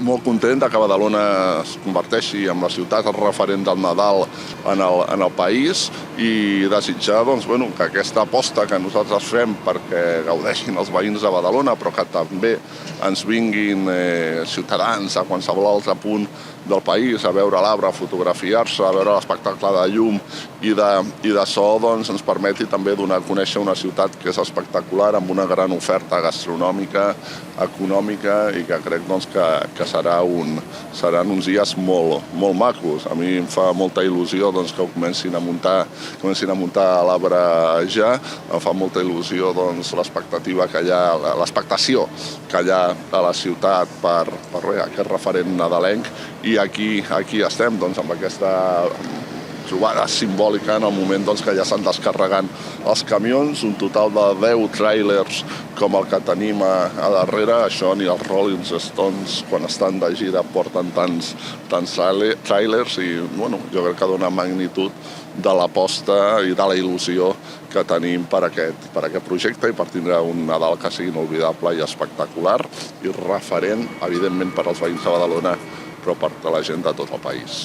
molt content que Badalona es converteixi en la ciutat referent del Nadal en el país i desitjar que aquesta aposta que nosaltres fem perquè gaudeixin els veïns de Badalona, però que també ens vinguin ciutadans a qualsevol altre punt del país a veure l'arbre, a fotografiar-se, a veure l'espectacle de llum i de so, ens permeti també donar a conèixer una ciutat que és espectacular, amb una gran oferta gastronòmica, econòmica i que crec que seran uns dies molt macos. A mi em fa molta il·lusió que comencin a muntar l'arbre ja, em fa molta il·lusió l'expectativa que hi ha, l'expectació que hi ha a la ciutat per aquest referent nadalenc i aquí estem amb aquesta trobada simbòlica en el moment que ja estan descarregant els camions, un total de 10 tràilers com el que tenim a darrere. Això ni els Rolling Stones, quan estan de gira, porten tants tràilers i jo crec que dona magnitud de l'aposta i de la il·lusió que tenim per aquest projecte i per tindre un Nadal que sigui inolvidable i espectacular i referent, evidentment, per als veïns de Badalona, però per a la gent de tot el país.